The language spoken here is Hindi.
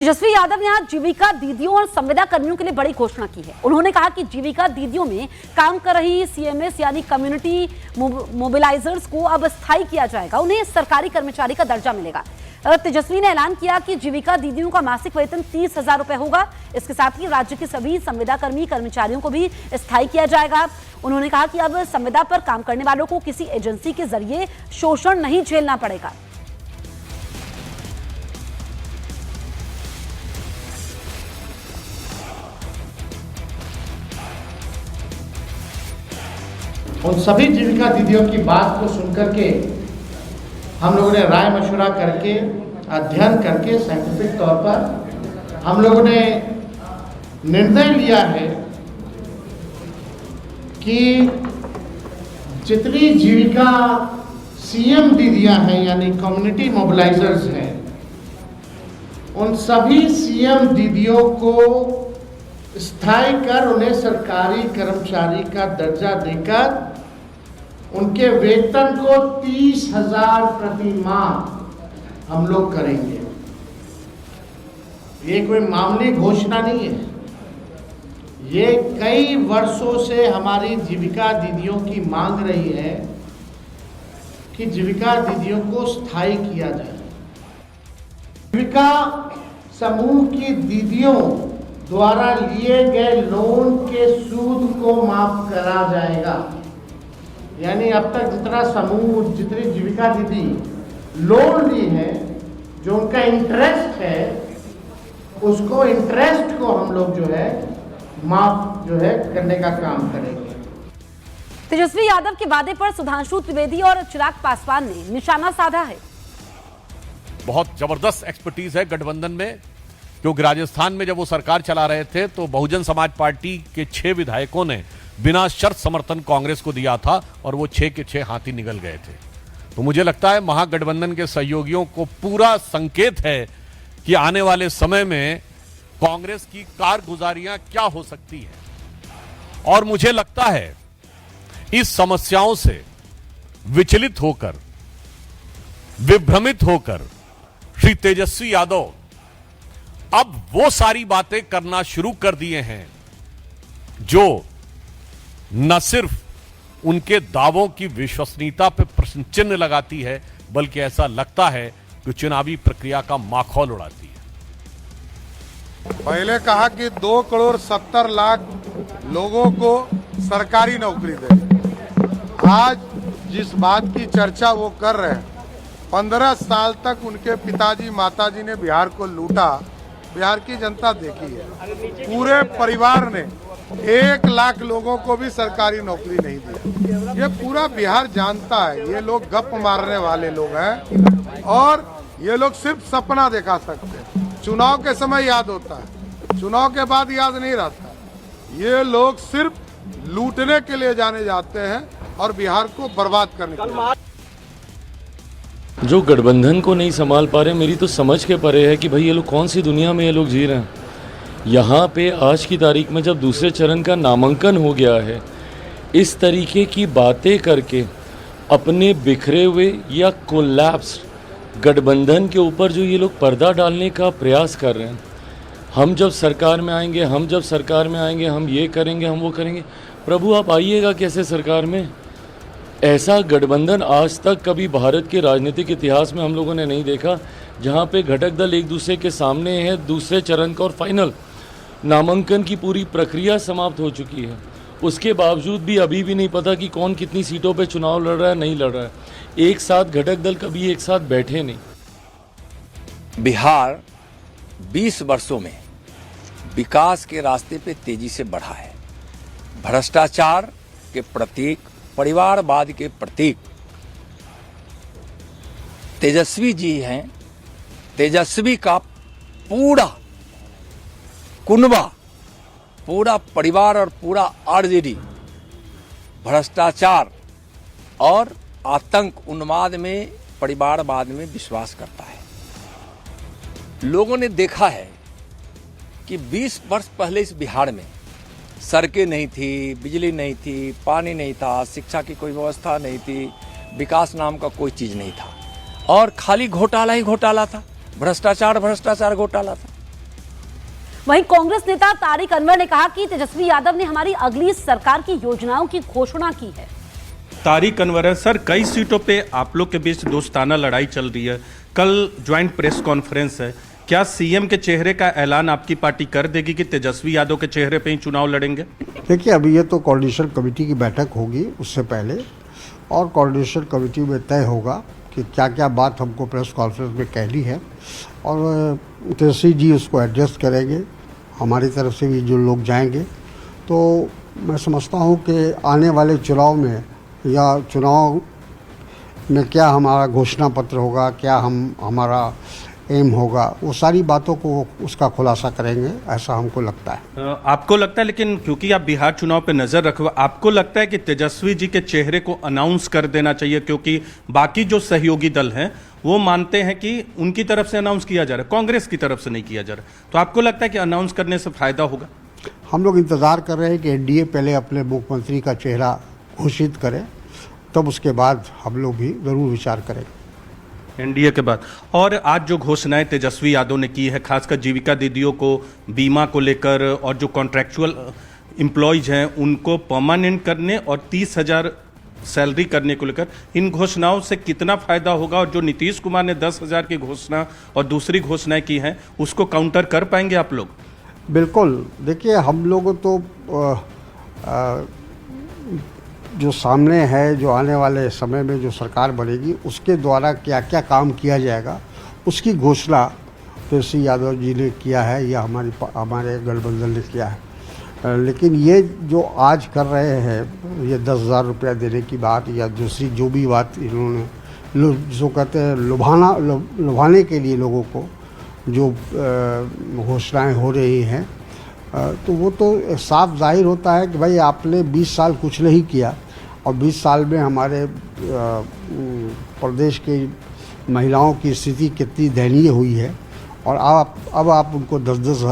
तेजस्वी यादव ने आज जीविका दीदियों और संविदा कर्मियों के लिए बड़ी घोषणा की है। उन्होंने कहा कि जीविका दीदियों में काम कर रही सीएमएस यानी कम्युनिटी मोबिलाइजर्स को अब स्थायी किया जाएगा। उन्हें सरकारी कर्मचारी का दर्जा मिलेगा। तेजस्वी ने ऐलान किया कि जीविका दीदियों का मासिक वेतन 30,000 रुपए होगा। इसके साथ ही राज्य के सभी संविदा कर्मचारियों को भी स्थायी किया जाएगा। उन्होंने कहा कि अब संविदा पर काम करने वालों को किसी एजेंसी के जरिए शोषण नहीं झेलना पड़ेगा। उन सभी जीविका दीदियों की बात को सुनकर के हम लोगों ने राय मशवरा करके अध्ययन करके साइंटिफिक तौर पर हम लोगों ने निर्णय लिया है कि जितनी जीविका सीएम दीदियां हैं यानी कम्युनिटी मोबिलाइजर्स हैं, उन सभी सीएम दीदियों को स्थायी कर उन्हें सरकारी कर्मचारी का दर्जा देकर उनके वेतन को 30,000 प्रति माह हम लोग करेंगे। ये कोई मामूली घोषणा नहीं है। ये कई वर्षों से हमारी जीविका दीदियों की मांग रही है कि जीविका दीदियों को स्थायी किया जाए। जीविका समूह की दीदियों द्वारा लिए गए लोन के सूद को माफ करा जाएगा। यानी अब तक जितनी जीविका दीदी लोन ली है, जो उनका इंटरेस्ट है, उसको इंटरेस्ट को हम लोग माफ करने का काम करेंगे। तेजस्वी यादव के वादे पर सुधांशु त्रिवेदी और चिराग पासवान ने निशाना साधा है। बहुत जबरदस्त एक्सपर्टीज है गठबंधन में, क्योंकि राजस्थान में जब वो सरकार चला रहे थे तो बहुजन समाज पार्टी के 6 विधायकों ने बिना शर्त समर्थन कांग्रेस को दिया था और वो 6 के 6 हाथी निकल गए थे। तो मुझे लगता है महागठबंधन के सहयोगियों को पूरा संकेत है कि आने वाले समय में कांग्रेस की कारगुजारियां क्या हो सकती है। और मुझे लगता है इस समस्याओं से विचलित होकर, विभ्रमित होकर श्री तेजस्वी यादव अब वो सारी बातें करना शुरू कर दिए हैं जो न सिर्फ उनके दावों की विश्वसनीयता पर प्रश्न चिन्ह लगाती है, बल्कि ऐसा लगता है कि चुनावी प्रक्रिया का माखौल उड़ाती है। पहले कहा कि 2,70,00,000 लोगों को सरकारी नौकरी दे। आज जिस बात की चर्चा वो कर रहे हैं, 15 साल तक उनके पिताजी माताजी ने बिहार को लूटा, बिहार की जनता देखी है। पूरे परिवार ने 1,00,000 लोगों को भी सरकारी नौकरी नहीं दी। ये पूरा बिहार जानता है। ये लोग गप मारने वाले लोग हैं और ये लोग सिर्फ सपना दिखा सकते हैं। चुनाव के समय याद होता है, चुनाव के बाद याद नहीं रहता। ये लोग सिर्फ लूटने के लिए जाने जाते हैं और बिहार को बर्बाद करने के लिए। जो गठबंधन को नहीं संभाल पा रहे, मेरी तो समझ के परे है कि भाई ये लोग कौन सी दुनिया में ये लोग जी रहे हैं। यहाँ पे आज की तारीख में जब दूसरे चरण का नामांकन हो गया है, इस तरीके की बातें करके अपने बिखरे हुए या कोलैप्स गठबंधन के ऊपर जो ये लोग पर्दा डालने का प्रयास कर रहे हैं, हम जब सरकार में आएंगे, हम ये करेंगे, हम वो करेंगे। प्रभु आप आइएगा कैसे सरकार में? ऐसा गठबंधन आज तक कभी भारत के राजनीतिक इतिहास में हम लोगों ने नहीं देखा, जहां पे घटक दल एक दूसरे के सामने है। दूसरे चरण का और फाइनल नामांकन की पूरी प्रक्रिया समाप्त हो चुकी है। उसके बावजूद भी अभी भी नहीं पता कि कौन कितनी सीटों पे चुनाव लड़ रहा है, नहीं लड़ रहा है। एक साथ घटक दल कभी एक साथ बैठे नहीं। बिहार 20 वर्षों में विकास के रास्ते पे तेजी से बढ़ा है। भ्रष्टाचार के प्रतीक, परिवारवाद के प्रतीक तेजस्वी जी हैं। तेजस्वी का पूरा कुनबा, पूरा परिवार और पूरा आरजेडी भ्रष्टाचार और आतंक, उन्माद में, परिवारवाद में विश्वास करता है। लोगों ने देखा है कि 20 वर्ष पहले इस बिहार में सड़कें नहीं थी, बिजली नहीं थी, पानी नहीं था, शिक्षा की कोई व्यवस्था नहीं थी, विकास नाम का कोई चीज़ नहीं था और खाली घोटाला ही घोटाला था, भ्रष्टाचार घोटाला था। वहीं कांग्रेस नेता तारिक अनवर ने कहा कि तेजस्वी यादव ने हमारी अगली सरकार की योजनाओं की घोषणा की है। तारिक अनवर है सर, कई सीटों पे आप लोग के बीच दोस्ताना लड़ाई चल रही है। कल ज्वाइंट प्रेस कॉन्फ्रेंस है, क्या सीएम के चेहरे का ऐलान आपकी पार्टी कर देगी कि तेजस्वी यादव के चेहरे पे ही चुनाव लड़ेंगे? देखिए, अभी ये तो कोऑर्डिनेशन कमेटी की बैठक होगी उससे पहले, और कोऑर्डिनेशन कमेटी में तय होगा कि क्या क्या बात हमको प्रेस कॉन्फ्रेंस में कहनी है, और तेजस्वी जी उसको एडजस्ट करेंगे। हमारी तरफ से भी जो लोग जाएंगे, तो मैं समझता हूँ कि आने वाले चुनाव में या चुनाव में क्या हमारा घोषणा पत्र होगा, क्या हमारा एम होगा, वो सारी बातों को उसका खुलासा करेंगे, ऐसा हमको लगता है। आपको लगता है, लेकिन क्योंकि आप बिहार चुनाव पे नजर रखे हुए, आपको लगता है कि तेजस्वी जी के चेहरे को अनाउंस कर देना चाहिए, क्योंकि बाकी जो सहयोगी दल हैं वो मानते हैं कि उनकी तरफ से अनाउंस किया जा रहा है, कांग्रेस की तरफ से नहीं किया जा रहा, तो आपको लगता है कि अनाउंस करने से फायदा होगा? हम लोग इंतज़ार कर रहे हैं कि एनडीए पहले अपने मुख्यमंत्री का चेहरा घोषित करे, तब उसके बाद हम लोग भी ज़रूर विचार करेंगे एनडीए के बाद। और आज जो घोषणाएं तेजस्वी यादव ने की है, खासकर जीविका दीदियों को बीमा को लेकर, और जो कॉन्ट्रैक्चुअल एम्प्लॉयज हैं उनको परमानेंट करने और 30,000 सैलरी करने को लेकर, इन घोषणाओं से कितना फायदा होगा? और जो नीतीश कुमार ने 10,000 की घोषणा और दूसरी घोषणाएं की हैं, उसको काउंटर कर पाएंगे आप लोग? बिल्कुल। देखिए, हम लोग तो जो सामने है, जो आने वाले समय में जो सरकार बनेगी उसके द्वारा क्या क्या काम किया जाएगा, उसकी घोषणा तेजस्वी यादव जी ने किया है या हमारे गठबंधन ने किया है। लेकिन ये जो आज कर रहे हैं, ये 10,000 रुपया देने की बात या दूसरी जो भी बात इन्होंने जो कहते हैं लुभाने के लिए लोगों को जो घोषणाएं हो रही हैं, तो वो तो साफ जाहिर होता है कि भाई आपने 20 साल कुछ नहीं किया, और 20 साल में हमारे प्रदेश की महिलाओं की स्थिति कितनी दयनीय हुई है, और अब आप उनको 10-10 हज़ार